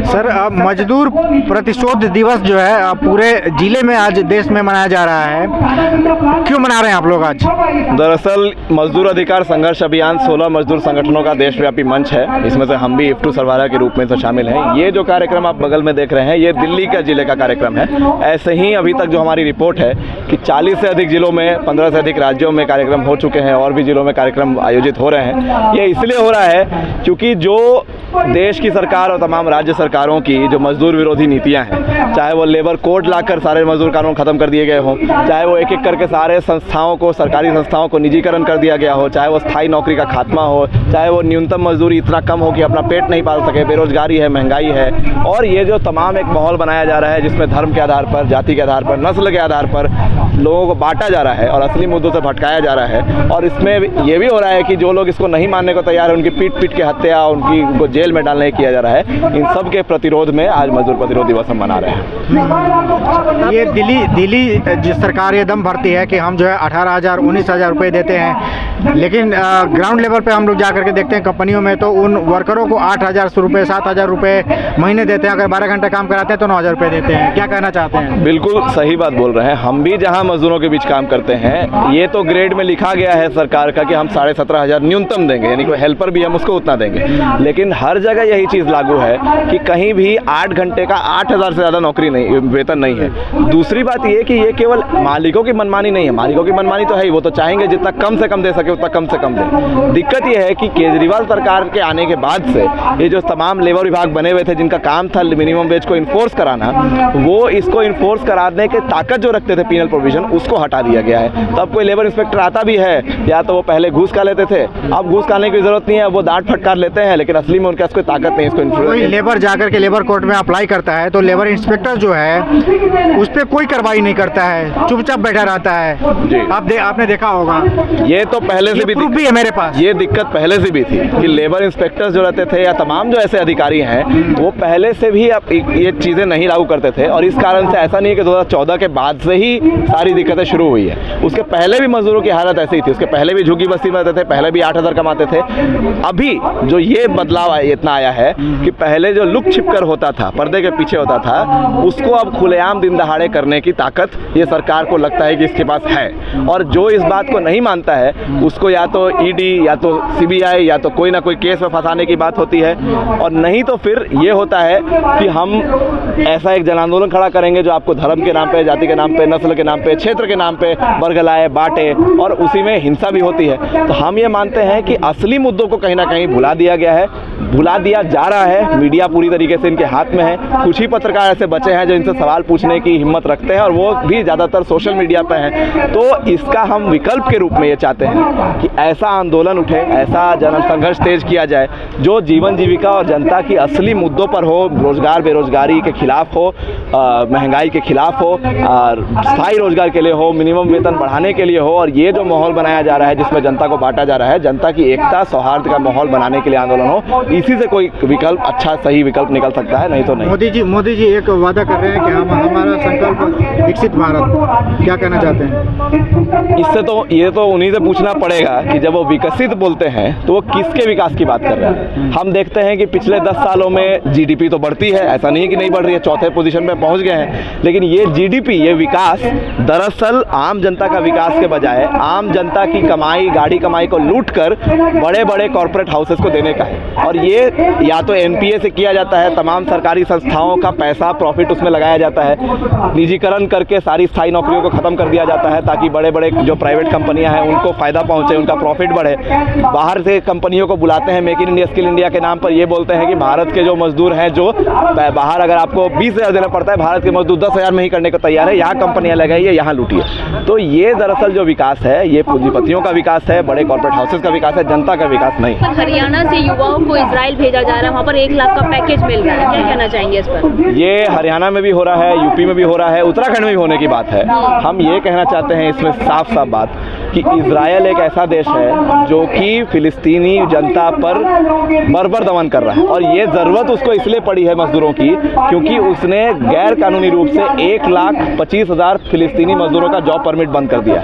Sir, मजदूर प्रतिशोध दिवस जो है पूरे जिले में आज देश में मनाया जा रहा है, क्यों मना रहे हैं आप लोग आज? दरअसल मजदूर अधिकार संघर्ष अभियान 16 मजदूर संगठनों का देशव्यापी मंच है। इसमें से हम भी इफ्टू सरवारा के रूप में तो शामिल हैं। ये जो कार्यक्रम आप बगल में देख रहे हैं, ये दिल्ली का जिले का कार्यक्रम है। ऐसे ही अभी तक जो हमारी रिपोर्ट है कि 40 से अधिक जिलों में, 15 से अधिक राज्यों में कार्यक्रम हो चुके हैं और भी जिलों में कार्यक्रम आयोजित हो रहे हैं। ये इसलिए हो रहा है क्योंकि जो देश की सरकार और तमाम राज्य सरकारों की जो मजदूर विरोधी नीतियां हैं, चाहे वो लेबर कोड लाकर सारे मजदूर कानून खत्म कर दिए गए हों, चाहे वो एक एक करके सारे संस्थाओं को, सरकारी संस्थाओं को निजीकरण कर दिया गया हो, चाहे वो स्थायी नौकरी का खात्मा हो, चाहे वो न्यूनतम मजदूरी इतना कम हो कि अपना पेट नहीं पाल सके, बेरोजगारी है, महंगाई है, और ये जो तमाम एक माहौल बनाया जा रहा है जिसमें धर्म के आधार पर, जाति के आधार पर, नस्ल के आधार पर लोगों को बांटा जा रहा है और असली मुद्दों से भटकाया जा रहा है। और इसमें ये भी हो रहा है कि जो लोग इसको नहीं मानने को तैयार है उनकी पीट के हत्या, उनको जेल में डालने किया जा रहा है। इन सब के प्रतिरोध में आज मजदूर प्रतिरोध दिवस हम मना रहे हैं। ये दिल्ली जिस सरकार ये दम भरती है कि हम जो है 18,000 19,000 रुपये देते हैं, लेकिन ग्राउंड लेवल पे हम लोग जा करके देखते हैं कंपनियों में तो उन वर्करों को 8,000 रुपये 7,000 रुपये महीने देते हैं। अगर 12 घंटे काम कराते हैं तो 9,000 रुपये देते हैं। क्या कहना चाहते हैं? बिल्कुल सही बात बोल रहे हैं। हम भी जहां मजदूरों के बीच काम करते हैं, ये तो ग्रेड में लिखा गया है सरकार का कि हम 17,500 न्यूनतम देंगे, यानी कोई हेल्पर भी हम उसको उतना देंगे। लेकिन हर जगह यही चीज़ लागू है कि कहीं भी 8 घंटे का 8,000 से ज़्यादा नौकरी नहीं, वेतन नहीं है। दूसरी बात ये कि ये केवल मालिकों की मनमानी नहीं है। मालिकों की मनमानी तो है ही, वो तो चाहेंगे जितना कम से कम दे सके उतना कम से कम दे। दिक्कत ये है कि केजरीवाल सरकार के आने के बाद से ये जो तमाम लेबर विभाग बने हुए थे जिनका काम था मिनिमम वेज को इन्फोर्स कराना, वो इसको इन्फोर्स कराने के ताकत जो रखते थे पीनल प्रोविजन, उसको हटा दिया गया है। तो अब कोई लेबर इंस्पेक्टर आता भी है, या तो वो पहले घूस खा लेते थे, अब घूस खाने की जरूरत नहीं है, वो डांट फटकार लेते हैं, लेकिन असली में उनके पास कोई ताकत नहीं है इसको इन्फ्लुएंस। लेबर जाकर के लेबर कोर्ट में अप्लाई करता है तो लेबर इंस्पेक्टर जो है उस पर कोई कार्रवाई नहीं करता है, चुपचाप बैठा रहता है जी। आपने देखा होगा। ये तो पहले से भी है मेरे पास। ये दिक्कत पहले से भी थी कि लेबर इंस्पेक्टर्स जो रहते थे या तमाम जो ऐसे अधिकारी हैं, वो पहले से भी ये चीज़ें नहीं लागू करते थे। और इस कारण से ऐसा नहीं है कि 2014 के बाद से ही सारी दिक्कतें शुरू हुई है। उसके पहले भी मजदूरों की हालत ऐसी ही थी। उसके पहले भी झुग्गी बस्ती में रहते थे, पहले भी 8,000 कमाते थे। अभी जो ये बदलाव इतना आया है कि पहले जो लुक छिपकर होता था, पर्दे के पीछे होता था, उसको अब खुलेआम दिन दहाड़े करने की ताकत ये सरकार को लगता है कि इसके पास है। और जो इस बात को नहीं मानता है उसको या तो ईडी या तो सीबीआई या तो कोई ना कोई केस में फंसाने की बात होती है, और नहीं तो फिर ये होता है कि हम ऐसा एक जन आंदोलन खड़ा करेंगे जो आपको धर्म के नाम पे, जाति के नाम पे, नस्ल के नाम पे, क्षेत्र के नाम पे बरगलाए, बांटे, और उसी में हिंसा भी होती है। तो हम ये मानते हैं कि असली मुद्दों को कहीं ना कहीं भुला दिया गया है, भुला दिया जा रहा है। मीडिया पूरी तरीके से इनके हाथ में है। कुछ ही पत्रकार ऐसे बचे हैं जो इनसे सवाल पूछने की हिम्मत रखते हैं, और वो भी ज़्यादातर सोशल मीडिया पे हैं। तो इसका हम विकल्प के रूप में ये चाहते हैं कि ऐसा आंदोलन उठे, ऐसा जन संघर्ष तेज किया जाए जो जीवन जीविका और जनता की असली मुद्दों पर हो, रोजगार बेरोजगारी के खिलाफ हो, महंगाई के खिलाफ हो, स्थायी रोजगार के लिए हो, मिनिमम वेतन बढ़ाने के लिए हो। और ये जो माहौल बनाया जा रहा है जिसमें जनता को बांटा जा रहा है, जनता की एकता सौहार्द का माहौल बनाने के लिए आंदोलन हो, इसी से कोई विकल्प, अच्छा सही विकल्प निकल सकता है, नहीं तो नहीं। मोदी जी एक वादा कर रहे हैं कि हमारा संकल्प विकसित भारत, क्या कहना चाहते हैं? इससे तो ये तो उन्हीं से पूछना पड़ेगा कि जब वो विकसित बोलते हैं तो वो किसके विकास की बात कर रहे हैं। हम देखते हैं कि पिछले 10 सालों में जीडीपी तो बढ़ती है, ऐसा नहीं है कि नहीं बढ़ रही है, 4थे पोजीशन पे पहुंच गए हैं। लेकिन ये जीडीपी, ये विकास दरअसल आम जनता का विकास के बजाय आम जनता की कमाई, गाड़ी कमाई को लूट कर बड़े बड़े कॉर्पोरेट हाउसेस को देने का है। और ये या तो एनपीए से किया जाता है, तमाम सरकारी संस्थाओं का पैसा, प्रॉफिट उसमें लगाया जाता है, निजीकरण करके सारी स्थायी नौकरियों को खत्म कर दिया जाता है ताकि बड़े बड़े जो प्राइवेट कंपनियां हैं उनको फ़ायदा पहुंचे, उनका प्रॉफिट बढ़े। बाहर से कंपनियों को बुलाते हैं make in India, skill India के नाम पर। ये बोलते हैं कि भारत के जो मजदूर हैं, जो बाहर अगर आपको 20,000 देना पड़ता है, भारत के मजदूर 10,000 में ही करने को तैयार है, यहाँ कंपनियां लगाइए, यहाँ लूटिए। तो ये दरअसल जो विकास है, ये पूंजीपतियों का विकास है, बड़े कॉर्पोरेट हाउसेस का विकास है, जनता का विकास नहीं। हरियाणा से युवाओं को इजराइल भेजा जा रहा है, वहाँ पर 1 लाख का पैकेज मिल रहा है, क्या कहना चाहेंगे इस पर? ये हरियाणा में भी हो रहा है, यूपी में भी हो रहा है, उत्तराखंड में भी होने की बात है। हम ये कहना चाहते हैं इसमें साफ साफ बात कि इजराइल एक ऐसा देश है जो कि फिलिस्तीनी जनता पर बर्बर दमन कर रहा है, और ये ज़रूरत उसको इसलिए पड़ी है मजदूरों की क्योंकि उसने गैर कानूनी रूप से 1,25,000 फिलिस्तीनी मजदूरों का जॉब परमिट बंद कर दिया।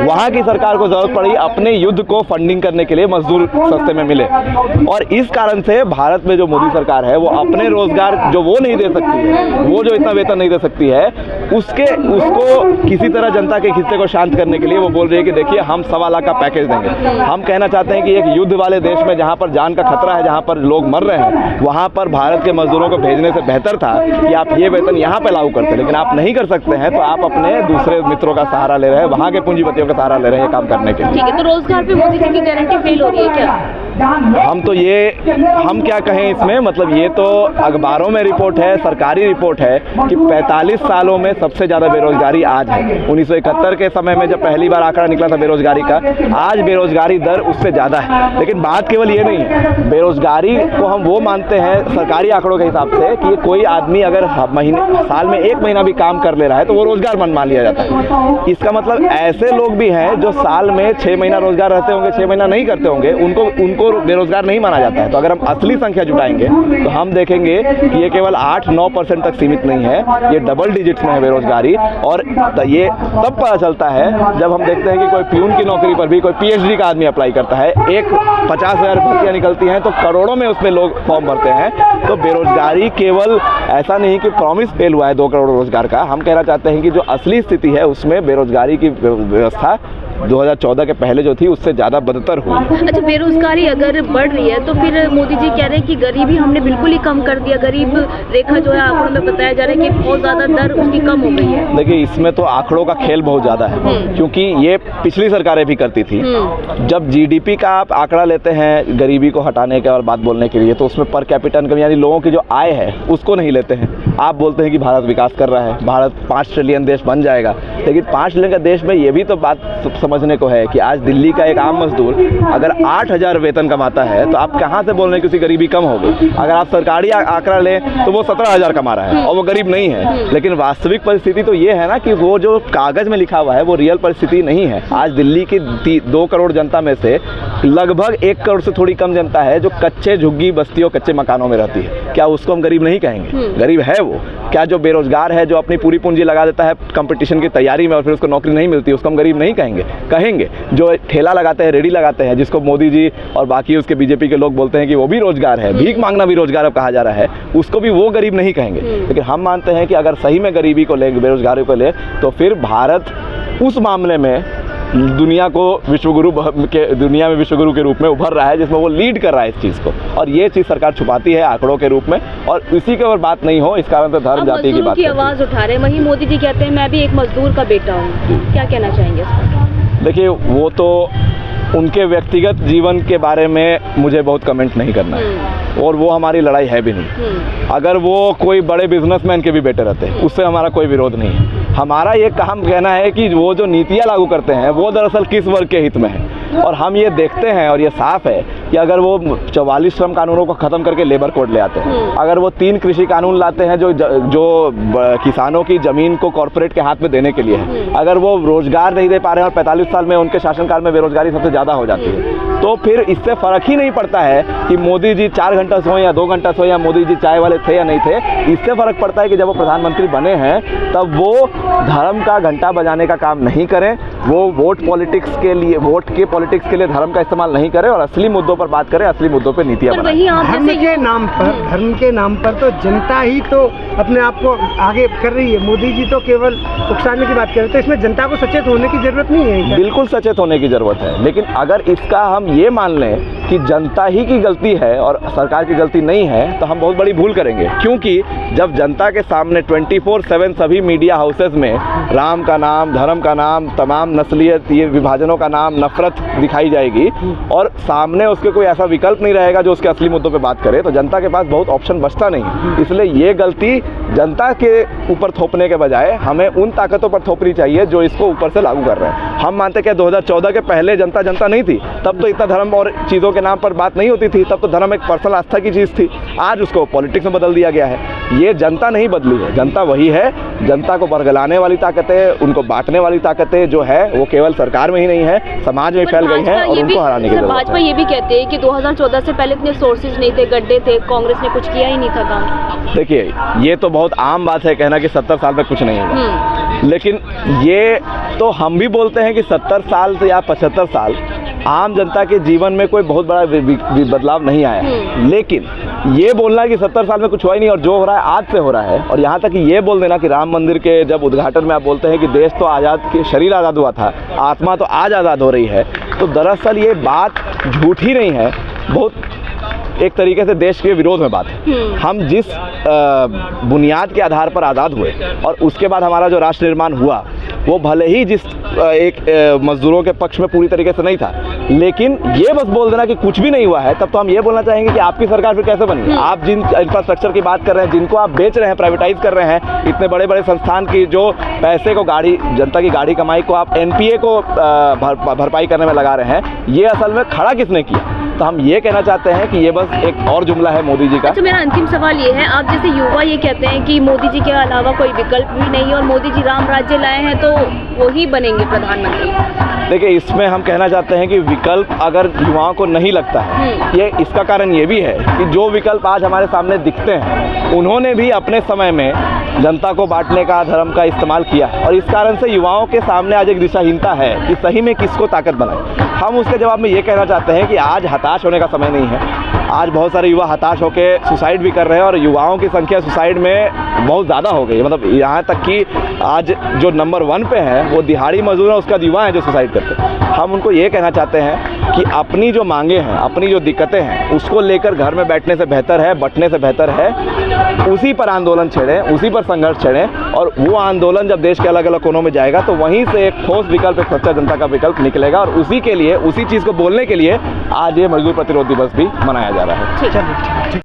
वहाँ की सरकार को ज़रूरत पड़ी अपने युद्ध को फंडिंग करने के लिए मजदूर सस्ते में मिले, और इस कारण से भारत में जो मोदी सरकार है वो अपने रोजगार जो वो नहीं दे सकती है, वो जो इतना वेतन नहीं दे सकती है, उसको किसी तरह जनता के हिस्से को शांत करने के लिए वो बोल रही है कि देखिए हम 1.25 लाख का पैकेज देंगे। हम कहना चाहते हैं कि एक युद्ध वाले देश में जहाँ पर जान का खतरा है, जहाँ पर लोग मर रहे हैं, वहाँ पर भारत के मजदूरों को भेजने से बेहतर था कि आप ये वेतन यहाँ पे लागू करते, लेकिन आप नहीं कर सकते हैं तो आप अपने दूसरे मित्रों का सहारा ले रहे हैं, वहाँ के पूंजीपतियों का सहारा ले रहे हैं काम करने के लिए। ठीक है, तो रोजगार पे मोदी जी की गारंटी फेल हो रही है क्या? हम क्या कहें इसमें, मतलब ये तो अखबारों में रिपोर्ट है, सरकारी रिपोर्ट है कि 45 सालों में सबसे ज़्यादा बेरोजगारी आज है। 1971 के समय में जब पहली बार आंकड़ा निकला था बेरोजगारी का, आज बेरोजगारी दर उससे ज़्यादा है। लेकिन बात केवल ये नहीं है, बेरोजगारी को हम वो मानते हैं सरकारी आंकड़ों के हिसाब से कि कोई आदमी अगर साल में 1 महीना भी काम कर ले रहा है तो वो रोजगार मान लिया जाता है। इसका मतलब ऐसे लोग भी हैं जो साल में 6 महीना रोजगार रहते होंगे, 6 महीना नहीं करते होंगे, उनको बेरोजगार नहीं माना जाता है। तो अगर हम असली संख्या जुटाएंगे तो हम देखेंगे कि ये केवल 8-9% तक सीमित नहीं है, ये डबल डिजिट्स में है बेरोजगारी। और ये तब पता चलता है जब हम देखते हैं कि कोई प्यून की नौकरी पर भी कोई PhD का आदमी अप्लाई करता है, 50,000 भर्तियाँ निकलती हैं तो करोड़ों में उसमें लोग फॉर्म भरते हैं। तो बेरोजगारी केवल ऐसा नहीं कि प्रॉमिस फेल हुआ है 2 करोड़ रोजगार का, हम कहना चाहते हैं कि जो असली स्थिति है उसमें बेरोजगारी की व्यवस्था 2014 के पहले जो थी उससे ज़्यादा बदतर हुई। अच्छा, बेरोजगारी अगर बढ़ रही है तो फिर मोदी जी कह रहे हैं कि गरीबी हमने बिल्कुल ही कम कर दिया, गरीब रेखा जो है आंकड़ों में बताया जा रहा है कि बहुत ज़्यादा दर उसकी कम हो गई है। देखिए, इसमें तो आंकड़ों का खेल बहुत ज़्यादा है क्योंकि ये पिछली सरकारें भी करती थी। जब GDP का आप आंकड़ा लेते हैं गरीबी को हटाने के और बात बोलने के लिए, तो उसमें पर कैपिटा इनकम यानी लोगों की जो आय है उसको नहीं लेते हैं। आप बोलते हैं कि भारत विकास कर रहा है, भारत 5 ट्रिलियन देश बन जाएगा, लेकिन 5 ट्रिलियन का देश में ये भी तो बात समझने को है कि आज दिल्ली का एक आम मजदूर अगर 8,000 वेतन कमाता है तो आप कहाँ से बोल रहे हैं कि उसकी गरीबी कम हो गई। अगर आप सरकारी आंकड़ा लें तो वो 17,000 कमा रहा है और वो गरीब नहीं है। लेकिन वास्तविक परिस्थिति तो ये है ना कि वो जो कागज़ में लिखा हुआ है वो रियल परिस्थिति नहीं है। आज दिल्ली की 2 करोड़ जनता में से लगभग 1 करोड़ से थोड़ी कम जनता है जो कच्चे झुग्गी बस्तियों कच्चे मकानों में रहती है। क्या उसको हम गरीब नहीं कहेंगे? गरीब है वो। क्या जो बेरोजगार है, जो अपनी पूरी पूंजी लगा देता है कंपटीशन की तैयारी में और फिर उसको नौकरी नहीं मिलती, उसको हम गरीब नहीं कहेंगे? कहेंगे। जो ठेला लगाते हैं, रेडी लगाते हैं, जिसको मोदी जी और बाकी उसके बीजेपी के लोग बोलते हैं कि वो भी रोजगार है, भीख मांगना भी रोजगार अब कहा जा रहा है, उसको भी वो गरीब नहीं कहेंगे। लेकिन हम मानते हैं कि अगर सही में गरीबी को ले, बेरोजगारी को ले, तो फिर भारत उस मामले में दुनिया में विश्वगुरु के रूप में उभर रहा है, जिसमें वो लीड कर रहा है इस चीज़ को। और ये चीज़ सरकार छुपाती है आंकड़ों के रूप में, और इसी के और बात नहीं हो, इस कारण से धर्म जाति की बात की आवाज़ उठा रहे हैं। वहीं मोदी जी कहते हैं मैं भी एक मजदूर का बेटा हूँ, क्या कहना चाहेंगे इस पर? देखिए, वो तो उनके व्यक्तिगत जीवन के बारे में मुझे बहुत कमेंट नहीं करना है, और वो हमारी लड़ाई है भी नहीं। अगर वो कोई बड़े बिजनेसमैन के भी बेटे रहते हैं, उससे हमारा कोई विरोध नहीं है। हमारा ये काम कहना है कि वो जो नीतियाँ लागू करते हैं वो दरअसल किस वर्ग के हित में है। और हम ये देखते हैं और ये साफ है कि अगर वो 44 श्रम कानूनों को ख़त्म करके लेबर कोड ले आते हैं, अगर वो 3 कृषि कानून लाते हैं जो किसानों की ज़मीन को कॉरपोरेट के हाथ में देने के लिए है, अगर वो रोज़गार नहीं दे पा रहे हैं और 45 साल में उनके शासनकाल में बेरोजगारी सबसे ज़्यादा हो जाती है, तो फिर इससे फ़र्क ही नहीं पड़ता है कि मोदी जी 4 घंटा सोए या 2 घंटा सोए, या मोदी जी चाय वाले थे या नहीं थे। इससे फ़र्क पड़ता है कि जब वो प्रधानमंत्री बने हैं तब वो धर्म का घंटा बजाने का काम नहीं करें, वो वोट पॉलिटिक्स के लिए धर्म का इस्तेमाल नहीं करें और असली मुद्दों पर बात करें, असली मुद्दों पर नीतियाँ बनाएं। धर्म के नाम पर तो जनता ही तो अपने आप को आगे कर रही है। मोदी जी तो केवल उकसाने की बात कर रहे हैं, तो इसमें जनता को सचेत होने की जरूरत नहीं है क्या? बिल्कुल सचेत होने की जरूरत है, लेकिन अगर इसका हम ये मान लें कि जनता ही की गलती है और सरकार की गलती नहीं है, तो हम बहुत बड़ी भूल करेंगे। क्योंकि जब जनता के सामने 24/7 सभी मीडिया हाउसेस में राम का नाम, धर्म का नाम, तमाम नस्लियत, ये विभाजनों का नाम, नफरत दिखाई जाएगी और सामने उसके कोई ऐसा विकल्प नहीं रहेगा जो उसके असली मुद्दों पे बात करे, तो जनता के पास बहुत ऑप्शन बचता नहीं। इसलिए ये गलती जनता के ऊपर थोपने के बजाय हमें उन ताकतों पर थोपनी चाहिए जो इसको ऊपर से लागू कर रहे हैं। हम मानते हैं कि 2014 के पहले जनता नहीं थी, तब तो इतना धर्म और चीज़ों के नाम पर बात नहीं होती थी, तब तो धर्म एक पर्सनल आस्था की चीज़ थी। आज उसको पॉलिटिक्स में बदल दिया गया है। ये जनता नहीं बदली है, जनता वही है। जनता को बरगलाने वाली ताकतें, उनको बांटने वाली ताकतें जो है वो केवल सरकार में ही नहीं है, समाज में फैल गई हैं और उनको हराने की जरूरत भाजपा है। ये भी कहते हैं कि 2014 से पहले इतने सोर्सेज नहीं थे, गड्ढे थे, कांग्रेस ने कुछ किया ही नहीं था काम। देखिए, ये तो बहुत आम बात है कहना कि 70 साल में कुछ नहीं हुआ, लेकिन ये तो हम भी बोलते हैं कि 70 साल से या 75 साल आम जनता के जीवन में कोई बहुत बड़ा बदलाव नहीं आया है। लेकिन ये बोलना कि 70 साल में कुछ हुआ ही नहीं और जो हो रहा है आज से हो रहा है, और यहाँ तक कि ये बोल देना कि राम मंदिर के जब उद्घाटन में आप बोलते हैं कि देश तो आज़ाद, कि शरीर आज़ाद हुआ था, आत्मा तो आज आज़ाद हो रही है, तो दरअसल ये बात झूठी नहीं है, बहुत एक तरीके से देश के विरोध में बात है। हम जिस बुनियाद के आधार पर आज़ाद हुए और उसके बाद हमारा जो राष्ट्र निर्माण हुआ, वो भले ही जिस एक मजदूरों के पक्ष में पूरी तरीके से नहीं था, लेकिन ये बस बोल देना कि कुछ भी नहीं हुआ है, तब तो हम ये बोलना चाहेंगे कि आपकी सरकार फिर कैसे बनी। आप जिन इंफ्रास्ट्रक्चर की बात कर रहे हैं, जिनको आप बेच रहे हैं, प्राइवेटाइज कर रहे हैं, इतने बड़े बड़े संस्थान की जो पैसे को, गाड़ी, जनता की गाड़ी कमाई को आप NPA को भरपाई करने में लगा रहे हैं, ये असल में खड़ा किसने किया? तो हम ये कहना चाहते हैं कि ये बस एक और जुमला है मोदी जी का। अच्छा, मेरा अंतिम सवाल ये है, आप जैसे युवा ये कहते हैं कि मोदी जी के अलावा कोई विकल्प भी नहीं है और मोदी जी राम राज्य लाए हैं तो वही बनेंगे प्रधानमंत्री। देखिए, इसमें हम कहना चाहते हैं कि विकल्प अगर युवाओं को नहीं लगता है, ये इसका कारण ये भी है कि जो विकल्प आज हमारे सामने दिखते हैं, उन्होंने भी अपने समय में जनता को बांटने का, धर्म का इस्तेमाल किया, और इस कारण से युवाओं के सामने आज एक दिशाहीनता है कि सही में किसको ताकत बनाए। हम उसके जवाब में ये कहना चाहते हैं कि आज हताश होने का समय नहीं है। आज बहुत सारे युवा हताश होकर सुसाइड भी कर रहे हैं और युवाओं की संख्या सुसाइड में बहुत ज़्यादा हो गई है। मतलब यहाँ तक कि आज जो नंबर 1 पे है वो दिहाड़ी मजदूर है, उसका युवा है जो सुसाइड करते हैं। हम उनको ये कहना चाहते हैं कि अपनी जो मांगे हैं, अपनी जो दिक्कतें हैं, उसको लेकर घर में बैठने से बेहतर है, बंटने से बेहतर है उसी पर आंदोलन छेड़ें, उसी पर संघर्ष छेड़ें, और वो आंदोलन जब देश के अलग अलग कोनों में जाएगा तो वहीं से एक ठोस विकल्प, एक सच्चा जनता का विकल्प निकलेगा, और उसी के लिए, उसी चीज़ को बोलने के लिए आज ये मजदूर प्रतिरोध दिवस भी मनाया जा रहा है। ठीक है।